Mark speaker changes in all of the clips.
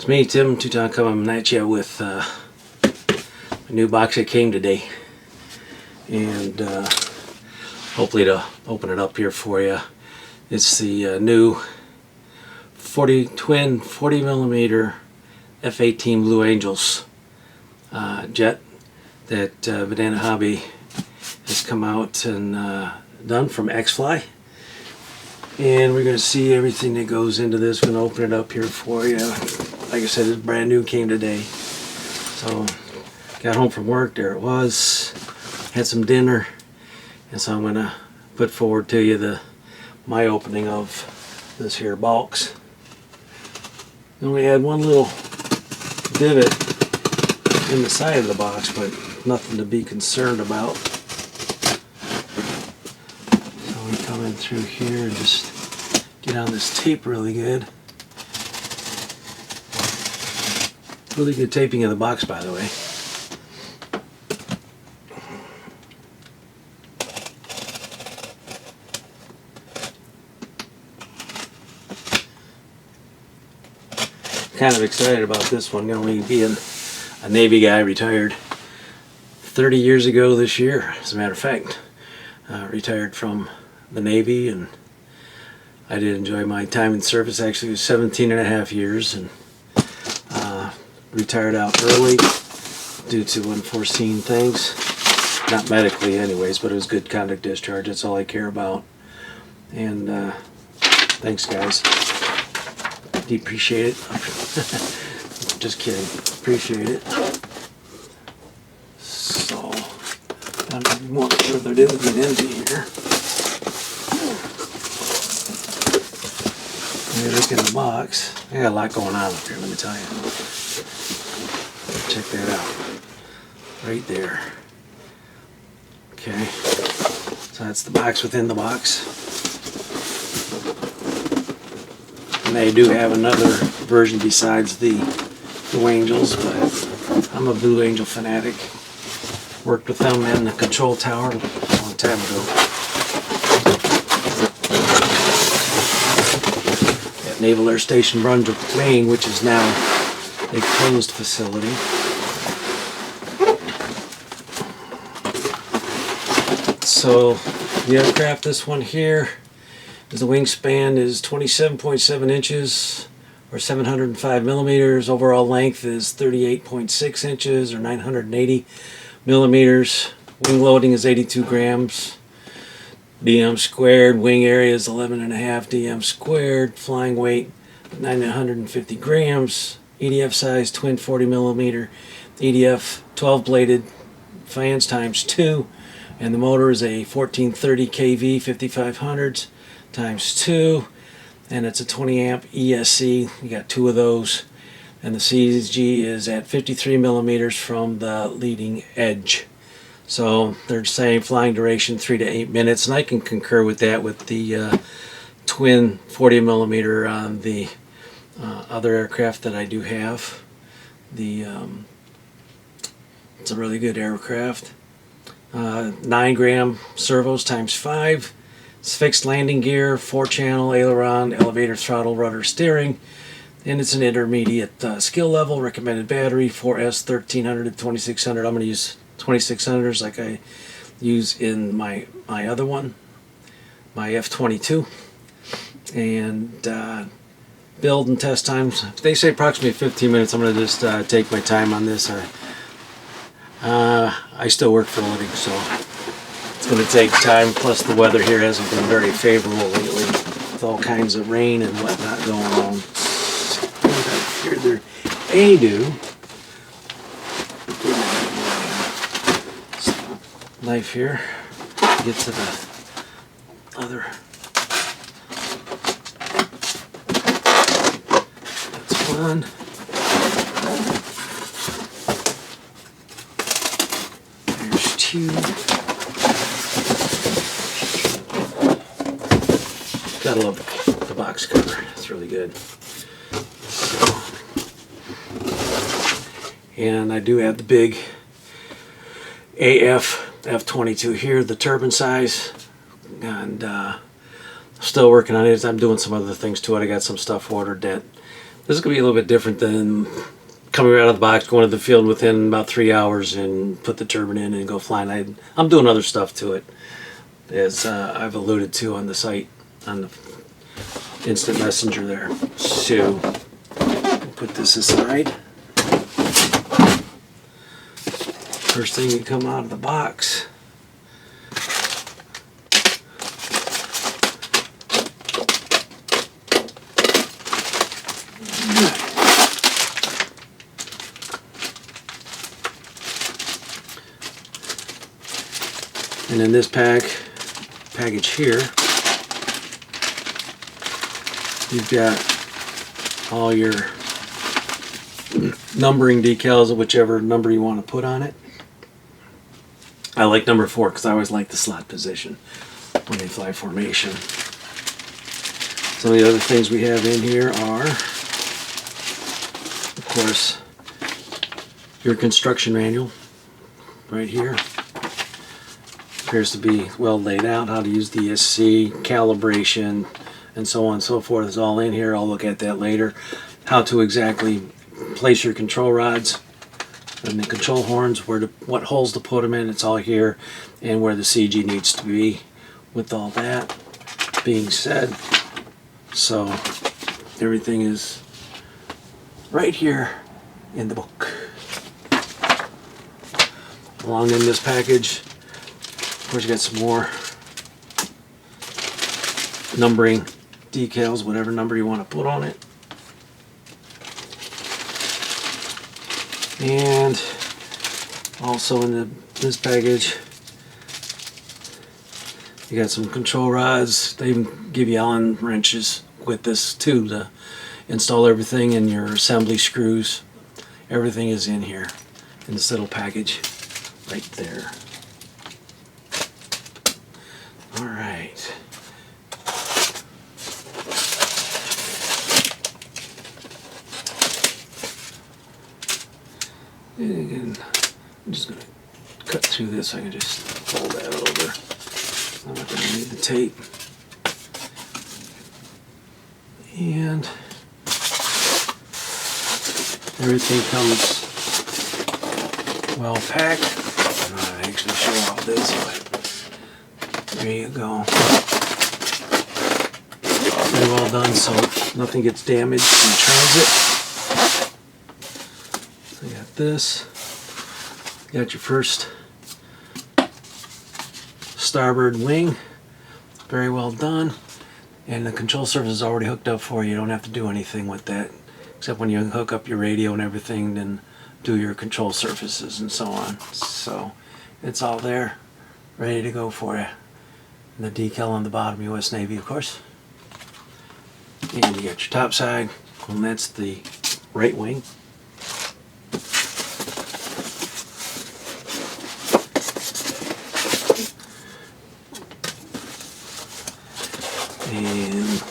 Speaker 1: It's me, Tim, Two-Time coming at you with a new box that came today. And hopefully to open it up here for you. It's the new twin 40mm F-18 Blue Angels jet that Banana Hobby has come out and done from XFly. And we're going to see everything that goes into this. We're going to open it up here for you. Like I said, it's brand new, came today. So, got home from work, there it was. Had some dinner. And so I'm going to put forward to you my opening of this here box. I only had one little divot in the side of the box, but nothing to be concerned about. So we come in through here and just get on this tape really good. Really good taping of the box, by the way. Kind of excited about this one, going being a Navy guy, retired 30 years ago this year, as a matter of fact. Retired from the Navy, and I did enjoy my time in service. Actually, it was 17.5 years, and retired out early due to unforeseen things. Not medically anyways, but it was good conduct discharge. That's all I care about. And thanks, guys. Appreciate it. Just kidding. Appreciate it. So, without any more further ado, get into here. When you look in the box, I got a lot going on up here, let me tell you. Check that out. Right there. Okay. So that's the box within the box. And they do have another version besides the Blue Angels, but I'm a Blue Angel fanatic. Worked with them in the control tower a long time ago. At Naval Air Station Brunswick, Maine, which is now a closed facility. So the aircraft, this one here, the wingspan is 27.7 inches or 705 millimeters. Overall length is 38.6 inches or 980 millimeters. Wing loading is 82 grams. DM squared. Wing area is 11.5 DM squared. Flying weight 950 grams. EDF size twin 40 millimeter. EDF 12 bladed fans times 2. And the motor is a 1430 kV 5500s times 2, and it's a 20 amp ESC. You got 2 of those, and the CG is at 53 millimeters from the leading edge. So they're saying flying duration 3 to 8 minutes, and I can concur with that with the twin 40 millimeter on the other aircraft that I do have. It's a really good aircraft. 9 gram servos times 5. It's fixed landing gear, 4-channel aileron, elevator, throttle, rudder, steering, and it's an intermediate skill level. Recommended battery 4S 1300 to 2600. I'm going to use 2600s like I use in my other one, my F-22. And build and test times, they say approximately 15 minutes. I'm going to just take my time on this. I still work for a living, so it's going to take time, plus the weather here hasn't been very favorable lately with all kinds of rain and whatnot going on. Here they're knife here. Get to the other. That's one. There's 2. Gotta love the box cover. It's really good. So, and I do have the big AF F-22 here, the turbine size, and still working on it. I'm doing some other things to it. I got some stuff ordered that This is going to be a little bit different than coming right out of the box, going to the field within about 3 hours and put the turbine in and go flying. I'm doing other stuff to it, as I've alluded to on the site, on the instant messenger there. So put this aside. First thing you come out of the box, and in this package here, you've got all your numbering decals of whichever number you want to put on it. I like number 4 because I always like the slot position when they fly formation. Some of the other things we have in here are, of course, your construction manual right here. Appears to be well laid out, how to use the ESC, calibration, and so on and so forth is all in here. I'll look at that later. How to exactly place your control rods and the control horns, what holes to put them in, it's all here, and where the CG needs to be. With all that being said, so everything is right here in the book. Along in this package, of course, you got some more numbering decals, whatever number you want to put on it. And also in this package, you got some control rods. They even give you Allen wrenches with this too to install everything, and your assembly screws. Everything is in here in this little package right there. All right. And again, I'm just going to cut through this. I can just fold that over. I'm not going to need the tape. And everything comes well packed. I'm not going to actually show off this, but there you go. Very well done, so nothing gets damaged in transit. So you got this. You got your first starboard wing. Very well done. And the control surface is already hooked up for you. You don't have to do anything with that, except when you hook up your radio and everything, then do your control surfaces and so on. So it's all there, ready to go for you. And the decal on the bottom, US Navy, of course. And you got your top side, and that's the right wing. And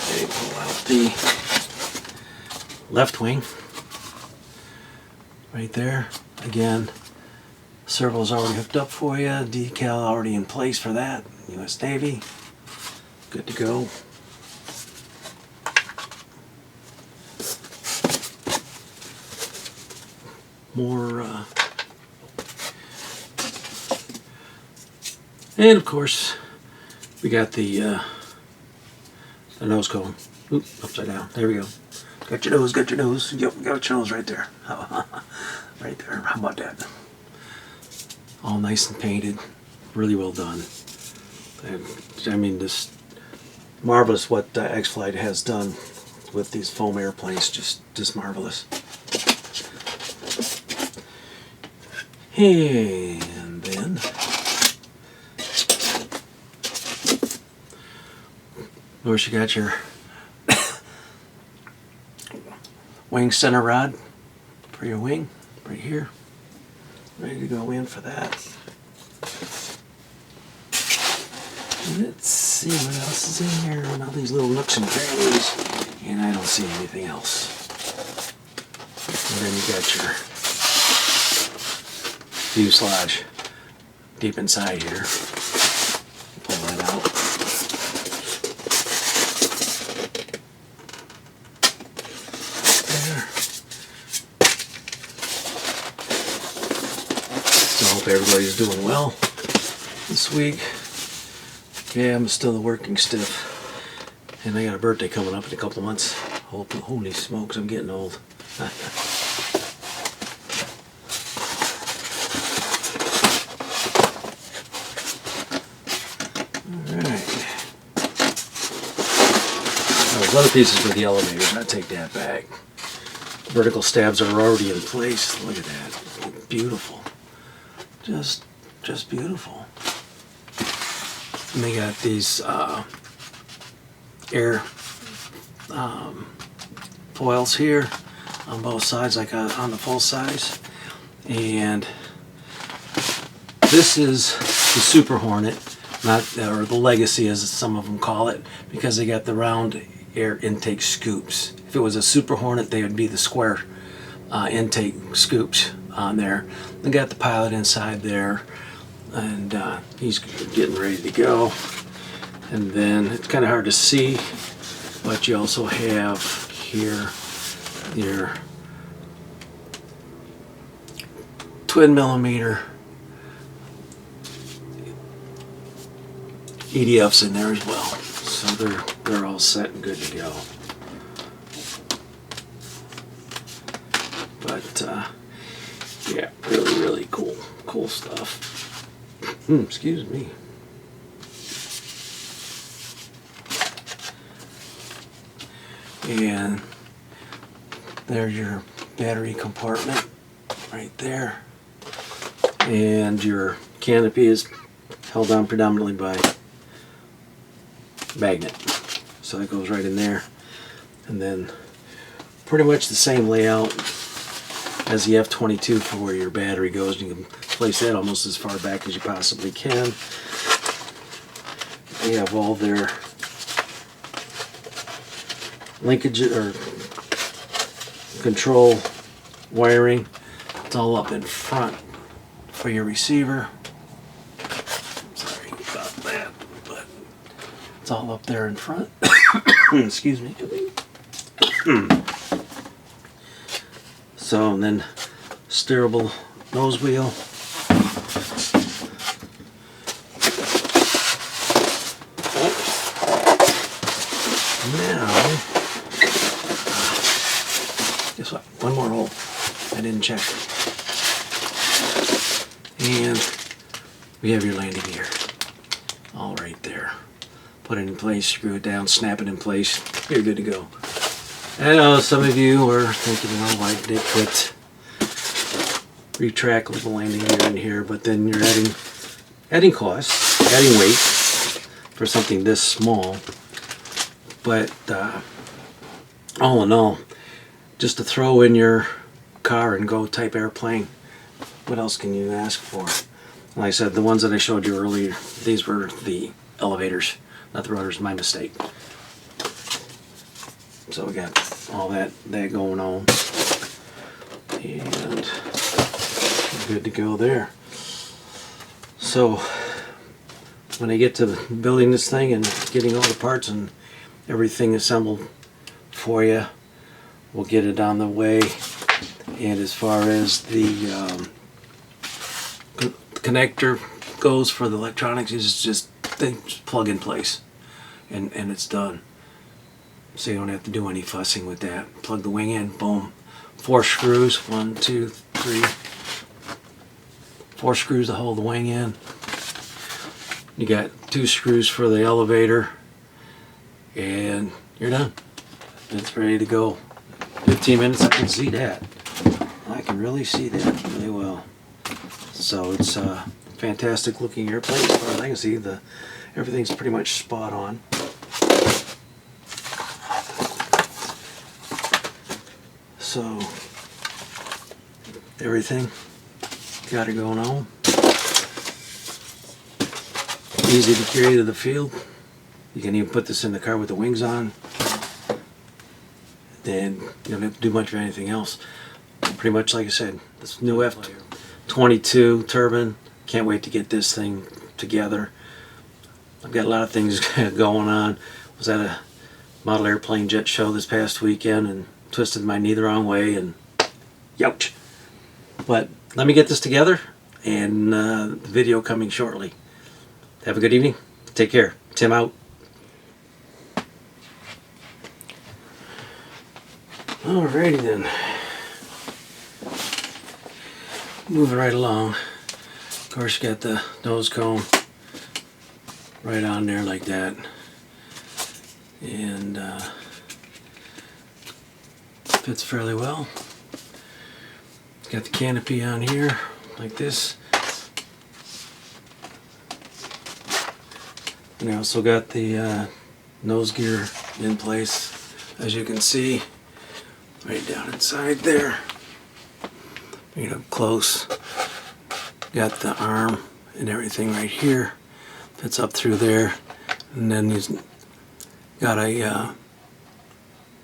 Speaker 1: they pull out the left wing right there. Again, servo's already hooked up for you, decal already in place for that. US Navy, good to go. More and of course we got the nose cone. Oop, upside down. There we go. Got your nose, got your nose. Yep, got your nose right there. Right there. How about that? All nice and painted. Really well done. I mean, this marvelous what XFly has done with these foam airplanes. Just marvelous. And then of course you got your wing center rod for your wing right here, ready to go in for that. Let's see what else is in here on all these little nooks and crannies, and I don't see anything else. And then you got your fuselage deep inside here. Pull that out. everybody's doing well this week. Yeah, I'm still a working stiff. And I got a birthday coming up in a couple of months. Holy smokes, I'm getting old. Alright. Those other pieces for the elevators, I take that back. Vertical stabs are already in place. Look at that. Beautiful. Just beautiful. And they got these air foils here on both sides, like on the full size. And this is the Super Hornet, or the Legacy as some of them call it, because they got the round air intake scoops. If it was a Super Hornet, they would be the square intake scoops on there. They got the pilot inside there, and he's getting ready to go. And then it's kind of hard to see, but you also have here your twin millimeter EDFs in there as well. So they're all set and good to go. But yeah, really cool stuff. Excuse me. And there's your battery compartment right there. And your canopy is held down predominantly by magnet. So that goes right in there. And then pretty much the same layout as the F-22 for where your battery goes. You can place that almost as far back as you possibly can. They have all their linkage or control wiring. It's all up in front for your receiver. Sorry about that, but it's all up there in front. Excuse me. So, and then steerable nose wheel. Now, guess what? One more hole. I didn't check. And we have your landing gear. All right there. Put it in place, screw it down, snap it in place. You're good to go. I know some of you are thinking, well, why did they put retractable landing gear in here? But then you're adding costs, adding weight for something this small. But all in all, just to throw in your car and go type airplane, what else can you ask for? Like I said, the ones that I showed you earlier, these were the elevators, not the rotors. My mistake. So we got all that going on, and we're good to go there. So when I get to building this thing and getting all the parts and everything assembled for you, we'll get it on the way. And as far as the connector goes for the electronics, is just plug in place, and it's done. So you don't have to do any fussing with that. Plug the wing in, boom. 4 screws, 1, 2, 3. 4 screws to hold the wing in. You got 2 screws for the elevator, and you're done. It's ready to go. 15 minutes, I can see that. I can really see that really well. So it's a fantastic looking airplane. As far as I can see, everything's pretty much spot on. So everything got it going on. Easy to carry to the field. You can even put this in the car with the wings on. Then you don't have to do much of anything else. Pretty much like I said, this new F-22 turbine. Can't wait to get this thing together. I've got a lot of things going on. Was at a model airplane jet show this past weekend and twisted my knee the wrong way, and youch. But let me get this together, and the video coming shortly. Have a good evening. Take care. Tim out. Alrighty then. Moving right along. Of course, you got the nose cone right on there like that. And fits fairly well. Got the canopy on here like this. And I also got the nose gear in place, as you can see, right down inside there. Bring it up close. Got the arm and everything right here. Fits up through there. And then he's got a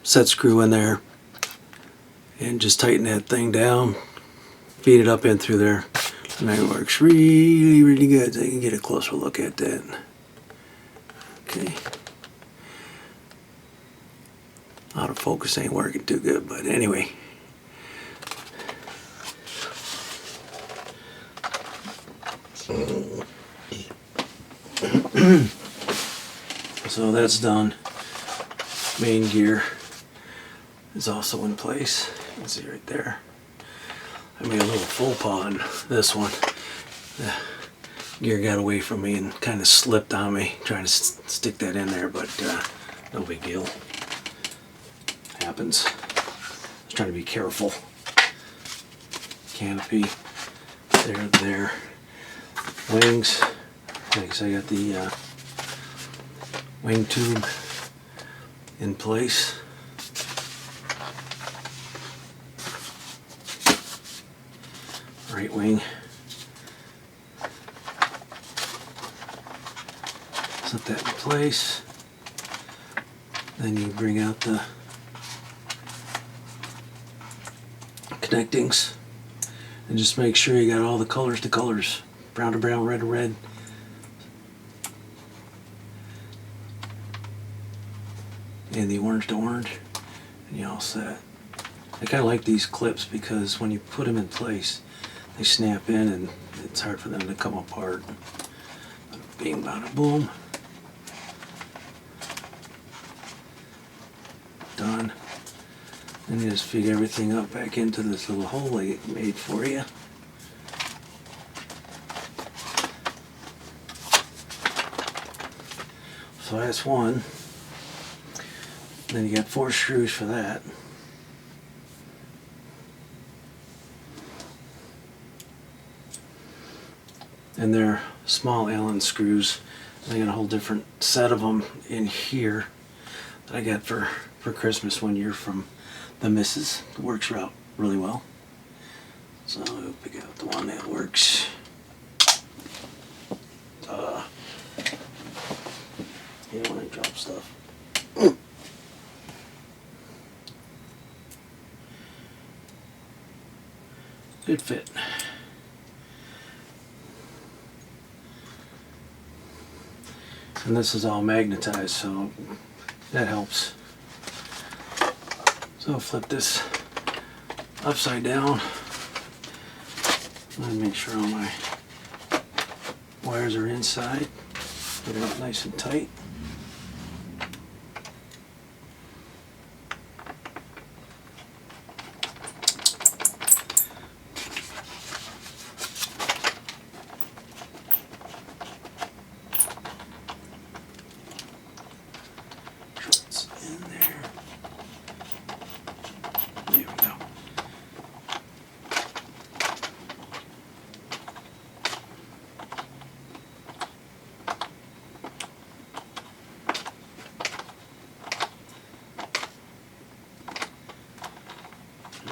Speaker 1: set screw in there. And just tighten that thing down. Feed it up in through there. And that works really, really good. So you can get a closer look at that. Okay. Autofocus ain't working too good, but anyway. So that's done. Main gear is also in place. You can see right there. I made a little faux pas on this one. The gear got away from me and kind of slipped on me trying to stick that in there, but no big deal. Happens. Just trying to be careful. Canopy. There. Wings. Like I said, I got the wing tube in place. Right wing. Set that in place. Then you bring out the connectings and just make sure you got all the colors to colors. Brown to brown, red to red. And the orange to orange. And you all set. I kind of like these clips because when you put them in place, they snap in and it's hard for them to come apart. Bing, bada, boom. Done. And you just feed everything up back into this little hole they made for you. So that's one. Then you got 4 screws for that. And they're small Allen screws. I got a whole different set of them in here that I got for Christmas one year from the missus. It works out really well. So I'll pick out the one that works. You don't want to drop stuff. Good fit. And this is all magnetized, so that helps. So I'll flip this upside down and make sure all my wires are inside. Get it up nice and tight.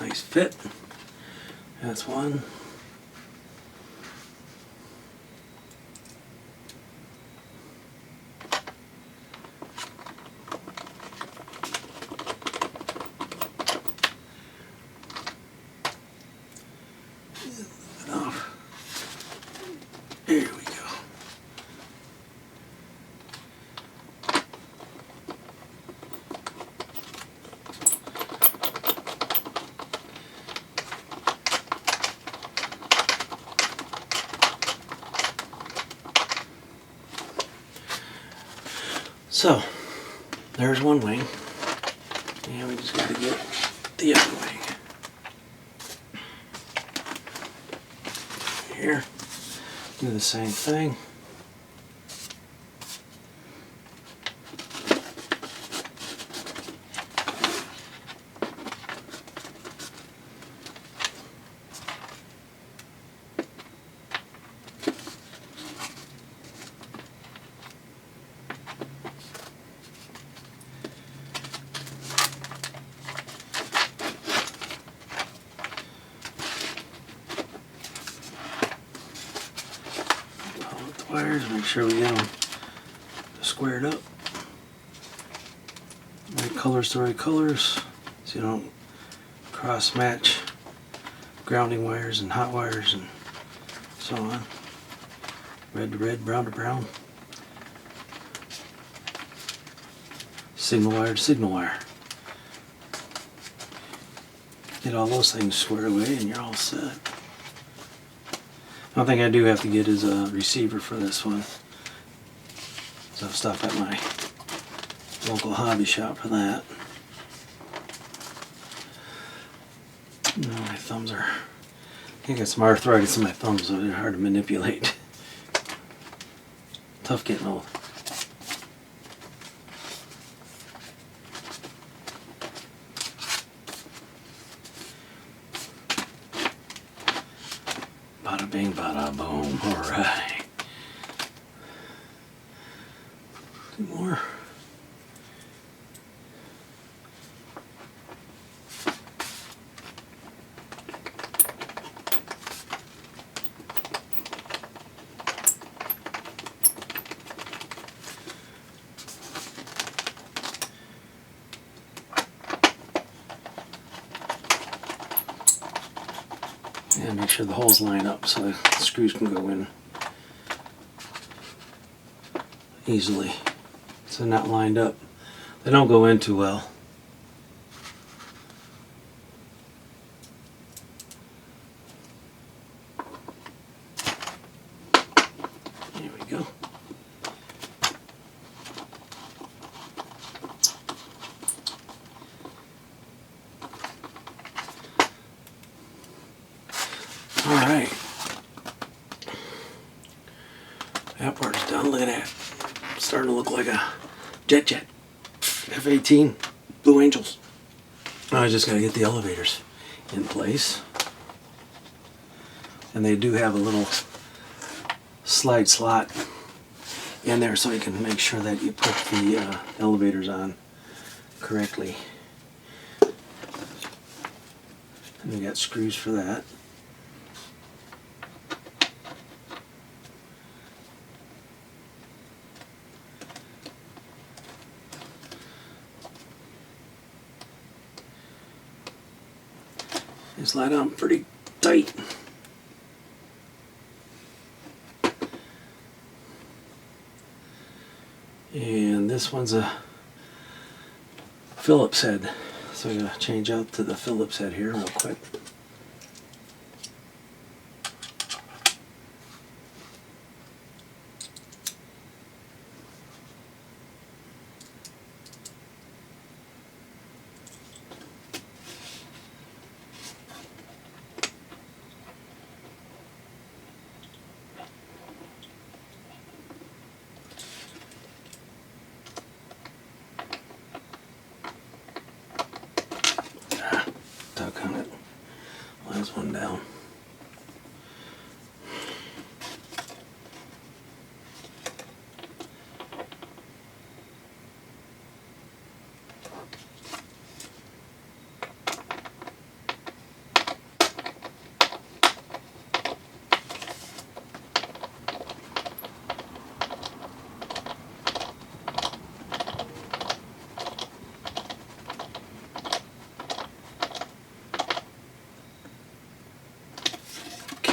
Speaker 1: Nice fit. That's one. Enough. There we go. So, there's one wing. And we just got to get the other wing. Here, do the same thing. Wires, make sure we get them squared up. Right colors to right colors, so you don't cross match grounding wires and hot wires and so on. Red to red, brown to brown. Signal wire to signal wire. Get all those things squared away and you're all set. One thing I do have to get is a receiver for this one. So I've stopped at my local hobby shop for that. My thumbs are... I got some arthritis in my thumbs, so they're hard to manipulate. Tough getting old. Bada bing, bada boom. Alright. Two more. And make sure the holes line up so the screws can go in easily. So they're not lined up. They don't go in too well. There we go. Alright. That part's done. Look at that. Starting to look like a jet. F-18 Blue Angels. I just gotta get the elevators in place. And they do have a little slide slot in there so you can make sure that you put the elevators on correctly. And we got screws for that. They slide on pretty tight. And this one's a Phillips head. So I'm going to change out to the Phillips head here real quick. Tuck on it. Last one down.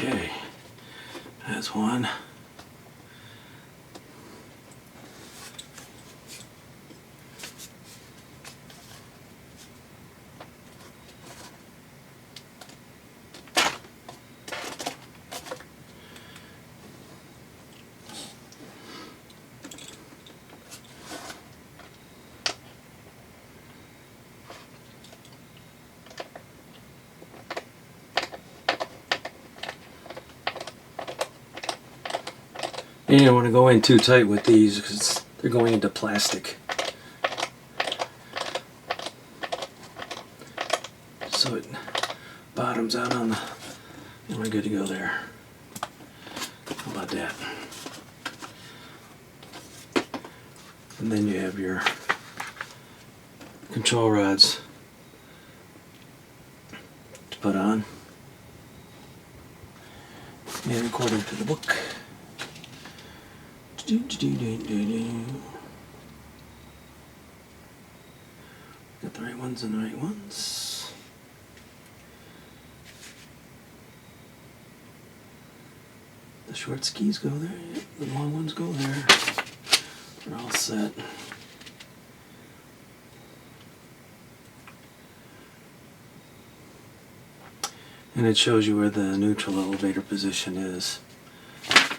Speaker 1: Okay, that's one. And you don't want to go in too tight with these because they're going into plastic. So it bottoms out on the, and we're good to go there. How about that? And then you have your control rods to put on. And according to the book, got the right ones and the right ones. The short skis go there, yep. The long ones go there. We're all set. And it shows you where the neutral elevator position is.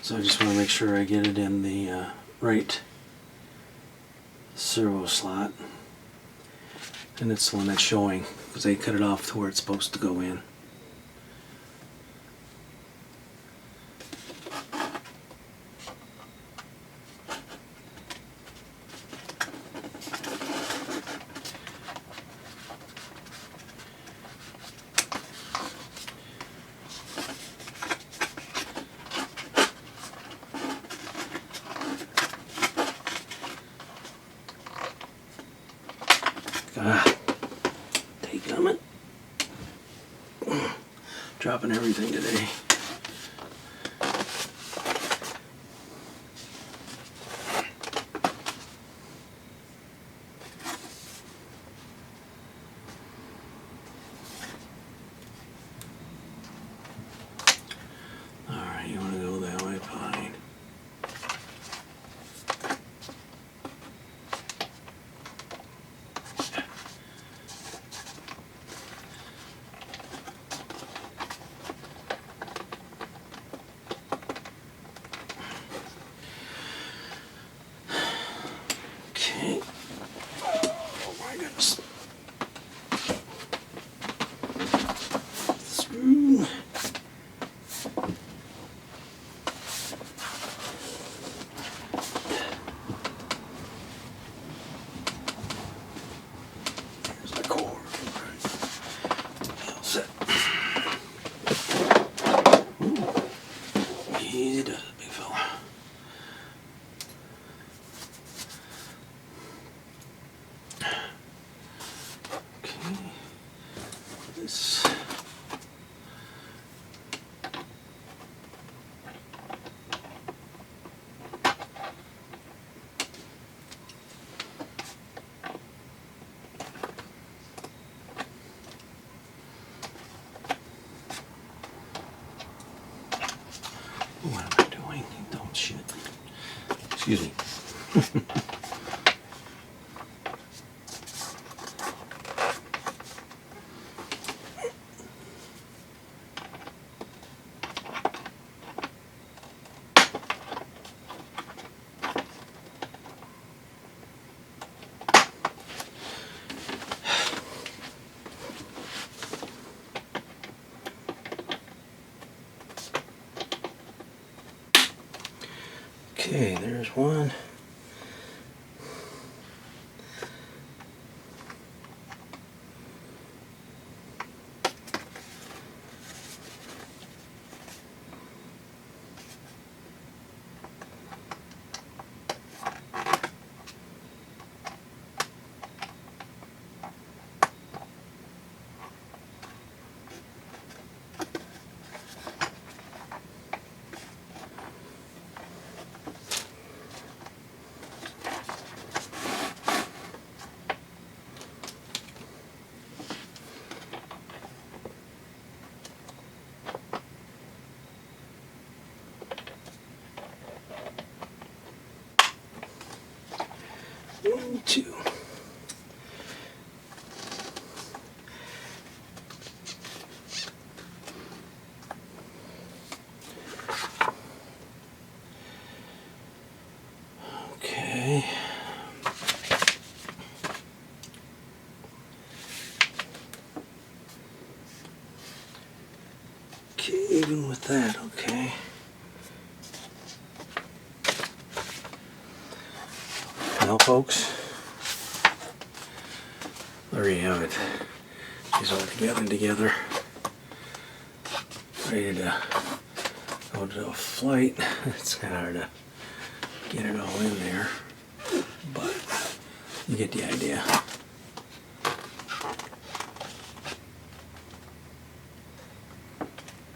Speaker 1: So I just want to make sure I get it in the right servo slot. And it's the one that's showing because they cut it off to where it's supposed to go in. Take coming. Dropping everything today. Alright, you want to go that way, fine. Okay. Oh my goodness. Screw. Here's the cord. All set. Ooh. Easy does it, big fella. This. What am I doing? Don't shit. Excuse me. Okay, there's one. One, two. Okay. Okay, even with that, okay. Well, folks, there you have it. These all together, ready to go to a flight. It's kind of hard to get it all in there, but you get the idea.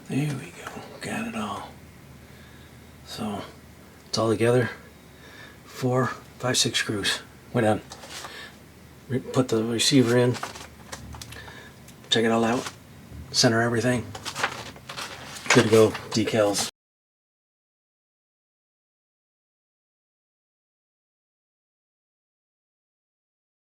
Speaker 1: There we go, got it all. So it's all together. 4, 5, 6 screws. We're done. Put the receiver in. Check it all out. Center everything. Good to go. Decals.